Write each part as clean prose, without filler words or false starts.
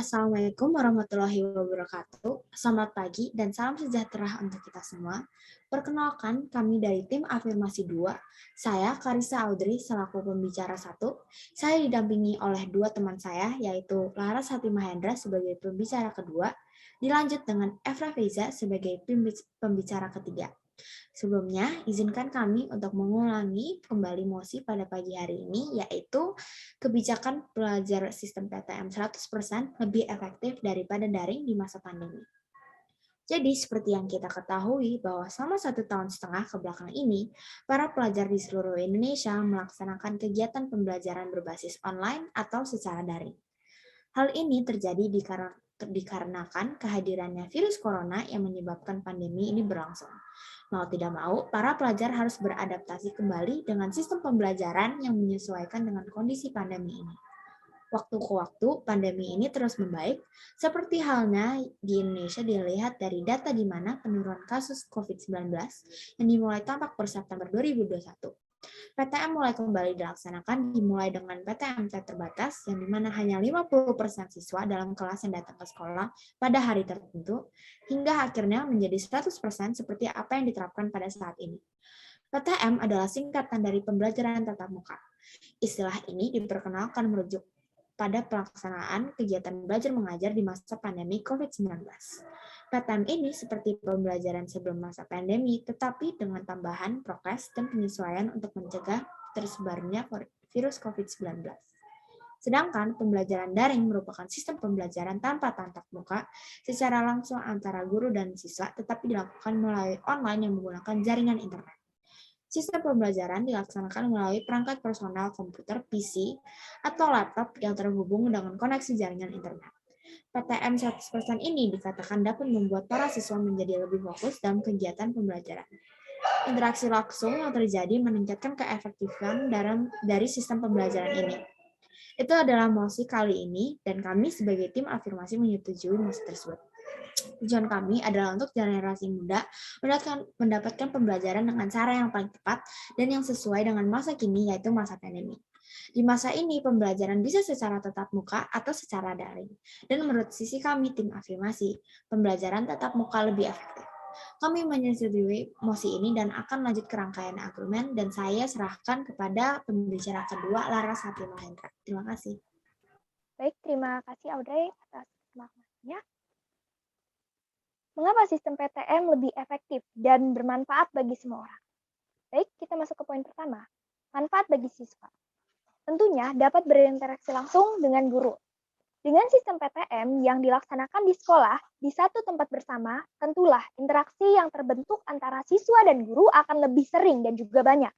Assalamualaikum warahmatullahi wabarakatuh. Selamat pagi dan salam sejahtera untuk kita semua. Perkenalkan, kami dari tim Afirmasi 2. Saya Karissa Audrey selaku pembicara 1. Saya didampingi oleh dua teman saya, yaitu Laras Hati Mahendra sebagai pembicara kedua, dilanjut dengan Efra Feiza sebagai pembicara ketiga. Sebelumnya, izinkan kami untuk mengulangi kembali mosi pada pagi hari ini, yaitu kebijakan pelajar sistem PTM 100% lebih efektif daripada daring di masa pandemi. Jadi, seperti yang kita ketahui bahwa selama 1,5 tahun ke belakang ini, para pelajar di seluruh Indonesia melaksanakan kegiatan pembelajaran berbasis online atau secara daring. Hal ini terjadi dikarenakan kehadirannya virus corona yang menyebabkan pandemi ini berlangsung. Mau tidak mau, para pelajar harus beradaptasi kembali dengan sistem pembelajaran yang menyesuaikan dengan kondisi pandemi ini. Waktu ke waktu, pandemi ini terus membaik, seperti halnya di Indonesia dilihat dari data di mana penurunan kasus COVID-19 yang dimulai tampak per September 2021. PTM mulai kembali dilaksanakan dimulai dengan PTMT terbatas yang dimana hanya 50% siswa dalam kelas yang datang ke sekolah pada hari tertentu hingga akhirnya menjadi 100% seperti apa yang diterapkan pada saat ini. PTM adalah singkatan dari pembelajaran tatap muka. Istilah ini diperkenalkan merujuk pada pelaksanaan kegiatan belajar mengajar di masa pandemi COVID-19. PTM ini seperti pembelajaran sebelum masa pandemi, tetapi dengan tambahan prokes dan penyesuaian untuk mencegah tersebarnya virus COVID-19. Sedangkan pembelajaran daring merupakan sistem pembelajaran tanpa tatap muka secara langsung antara guru dan siswa, tetapi dilakukan melalui online yang menggunakan jaringan internet. Sistem pembelajaran dilaksanakan melalui perangkat personal komputer PC atau laptop yang terhubung dengan koneksi jaringan internet. PTM 100% ini dikatakan dapat membuat para siswa menjadi lebih fokus dalam kegiatan pembelajaran. Interaksi langsung yang terjadi meningkatkan keefektifan dari sistem pembelajaran ini. Itu adalah mosi kali ini, dan kami sebagai tim afirmasi menyetujui mosi tersebut. Tujuan kami adalah untuk generasi muda mendapatkan pembelajaran dengan cara yang paling tepat dan yang sesuai dengan masa kini, yaitu masa pandemi. Di masa ini, pembelajaran bisa secara tatap muka atau secara daring. Dan menurut sisi kami, tim afirmasi, pembelajaran tatap muka lebih efektif. Kami menyetujui mosi ini dan akan lanjut ke rangkaian argumen, dan saya serahkan kepada pembicara kedua, Laras Hati Mahendra. Terima kasih. Baik, terima kasih Audrey atas maknanya. Mengapa sistem PTM lebih efektif dan bermanfaat bagi semua orang? Baik, kita masuk ke poin pertama. Manfaat bagi siswa. Tentunya dapat berinteraksi langsung dengan guru. Dengan sistem PTM yang dilaksanakan di sekolah, di satu tempat bersama, tentulah interaksi yang terbentuk antara siswa dan guru akan lebih sering dan juga banyak.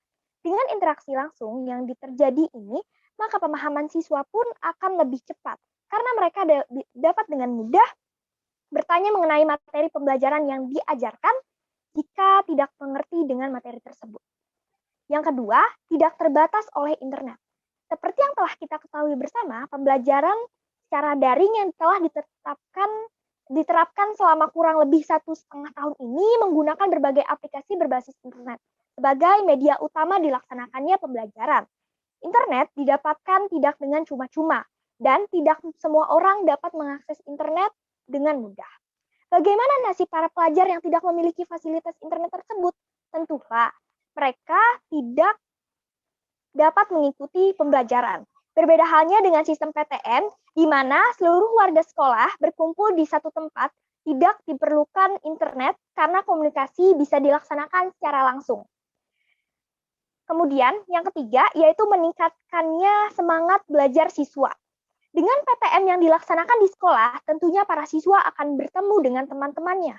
Dengan interaksi langsung yang terjadi ini, maka pemahaman siswa pun akan lebih cepat, karena mereka dapat dengan mudah bertanya mengenai materi pembelajaran yang diajarkan jika tidak mengerti dengan materi tersebut. Yang kedua, tidak terbatas oleh internet. Seperti yang telah kita ketahui bersama, pembelajaran secara daring yang telah diterapkan selama kurang lebih 1,5 tahun ini menggunakan berbagai aplikasi berbasis internet sebagai media utama dilaksanakannya pembelajaran. Internet didapatkan tidak dengan cuma-cuma dan tidak semua orang dapat mengakses internet dengan mudah. Bagaimana nasib para pelajar yang tidak memiliki fasilitas internet tersebut? Tentulah mereka tidak dapat mengikuti pembelajaran. Berbeda halnya dengan sistem PTM, di mana seluruh warga sekolah berkumpul di satu tempat, tidak diperlukan internet karena komunikasi bisa dilaksanakan secara langsung. Kemudian yang ketiga, yaitu meningkatkannya semangat belajar siswa. Dengan PTM yang dilaksanakan di sekolah, tentunya para siswa akan bertemu dengan teman-temannya.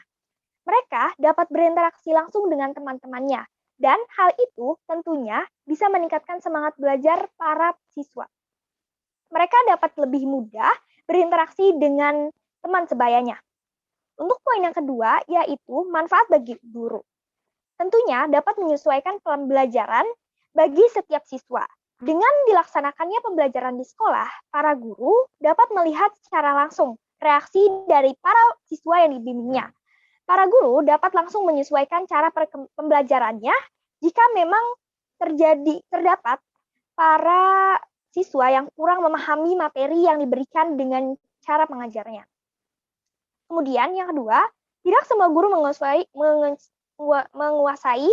Mereka dapat berinteraksi langsung dengan teman-temannya, dan hal itu tentunya bisa meningkatkan semangat belajar para siswa. Mereka dapat lebih mudah berinteraksi dengan teman sebayanya. Untuk poin yang kedua, yaitu manfaat bagi guru. Tentunya dapat menyesuaikan pembelajaran bagi setiap siswa. Dengan dilaksanakannya pembelajaran di sekolah, para guru dapat melihat secara langsung reaksi dari para siswa yang dibimbingnya. Para guru dapat langsung menyesuaikan cara pembelajarannya jika memang terdapat para siswa yang kurang memahami materi yang diberikan dengan cara mengajarnya. Kemudian yang kedua, tidak semua guru menguasai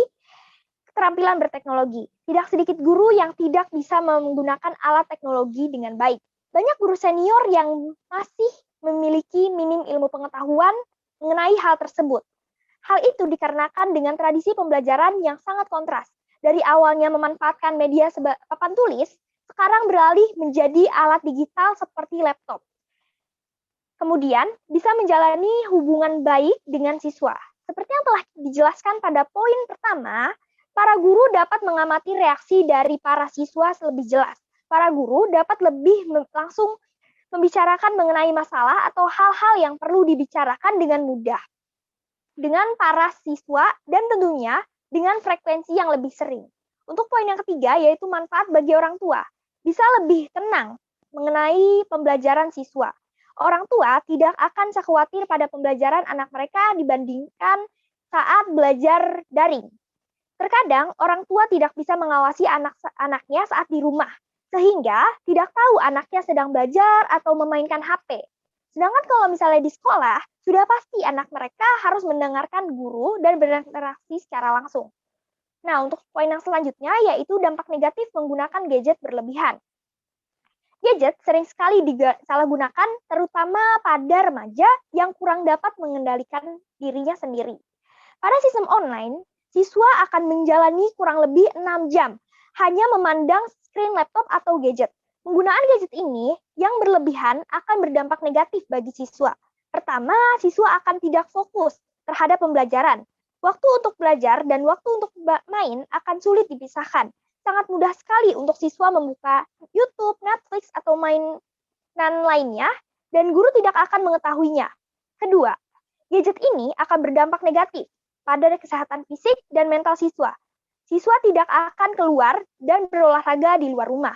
keterampilan berteknologi. Tidak sedikit guru yang tidak bisa menggunakan alat teknologi dengan baik. Banyak guru senior yang masih memiliki minim ilmu pengetahuan mengenai hal tersebut. Hal itu dikarenakan dengan tradisi pembelajaran yang sangat kontras. Dari awalnya memanfaatkan media papan tulis, sekarang beralih menjadi alat digital seperti laptop. Kemudian, bisa menjalani hubungan baik dengan siswa. Seperti yang telah dijelaskan pada poin pertama, para guru dapat mengamati reaksi dari para siswa lebih jelas. Para guru dapat lebih langsung membicarakan mengenai masalah atau hal-hal yang perlu dibicarakan dengan mudah dengan para siswa dan tentunya dengan frekuensi yang lebih sering. Untuk poin yang ketiga, yaitu manfaat bagi orang tua. Bisa lebih tenang mengenai pembelajaran siswa. Orang tua tidak akan sekhawatir pada pembelajaran anak mereka dibandingkan saat belajar daring. Terkadang orang tua tidak bisa mengawasi anak-anaknya saat di rumah, sehingga tidak tahu anaknya sedang belajar atau memainkan HP. Sedangkan kalau misalnya di sekolah, sudah pasti anak mereka harus mendengarkan guru dan berinteraksi secara langsung. Nah, untuk poin yang selanjutnya yaitu dampak negatif menggunakan gadget berlebihan. Gadget sering sekali disalahgunakan terutama pada remaja yang kurang dapat mengendalikan dirinya sendiri. Pada sistem online, siswa akan menjalani kurang lebih 6 jam hanya memandang screen laptop atau gadget. Penggunaan gadget ini yang berlebihan akan berdampak negatif bagi siswa. Pertama, siswa akan tidak fokus terhadap pembelajaran. Waktu untuk belajar dan waktu untuk main akan sulit dipisahkan. Sangat mudah sekali untuk siswa membuka YouTube, Netflix, atau mainan lainnya, dan guru tidak akan mengetahuinya. Kedua, gadget ini akan berdampak negatif pada kesehatan fisik dan mental siswa. Siswa tidak akan keluar dan berolahraga di luar rumah.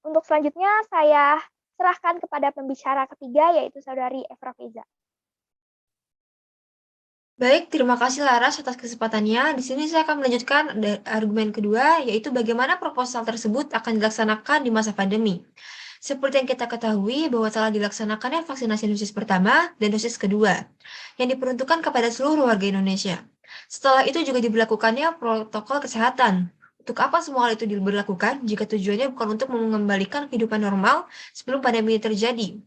Untuk selanjutnya, saya serahkan kepada pembicara ketiga, yaitu Saudari Efra Feza. Baik, terima kasih Laras atas kesempatannya. Di sini saya akan melanjutkan argumen kedua, yaitu bagaimana proposal tersebut akan dilaksanakan di masa pandemi. Seperti yang kita ketahui bahwa telah dilaksanakannya vaksinasi dosis pertama dan dosis kedua, yang diperuntukkan kepada seluruh warga Indonesia. Setelah itu juga diberlakukannya protokol kesehatan. Untuk apa semua hal itu diberlakukan jika tujuannya bukan untuk mengembalikan kehidupan normal sebelum pandemi terjadi?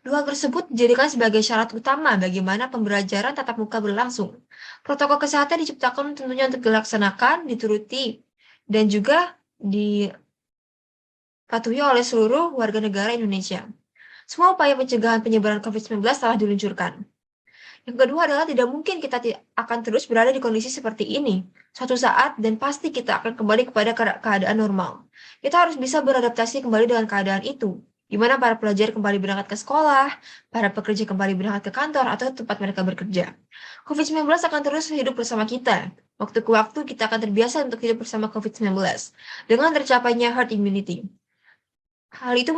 Dua hal tersebut dijadikan sebagai syarat utama bagaimana pembelajaran tatap muka berlangsung. Protokol kesehatan diciptakan tentunya untuk dilaksanakan, dituruti, dan juga dipatuhi oleh seluruh warga negara Indonesia. Semua upaya pencegahan penyebaran COVID-19 telah diluncurkan. Yang kedua adalah tidak mungkin kita akan terus berada di kondisi seperti ini. Suatu saat dan pasti kita akan kembali kepada keadaan normal. Kita harus bisa beradaptasi kembali dengan keadaan itu, di mana para pelajar kembali berangkat ke sekolah, para pekerja kembali berangkat ke kantor atau tempat mereka bekerja. COVID-19 akan terus hidup bersama kita. Waktu ke waktu kita akan terbiasa untuk hidup bersama COVID-19 dengan tercapainya herd immunity. Hal itu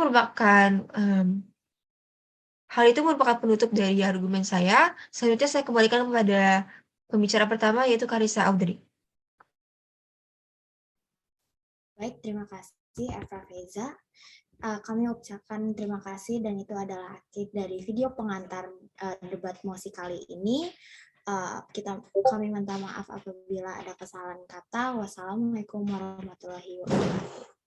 merupakan penutup dari argumen saya. Selanjutnya saya kembalikan kepada pembicara pertama, yaitu Karissa Audrey. Baik, terima kasih Efra Feza. Kami ucapkan terima kasih dan itu adalah akhir dari video pengantar debat mosi kali ini. Kami minta maaf apabila ada kesalahan kata. Wassalamualaikum warahmatullahi wabarakatuh.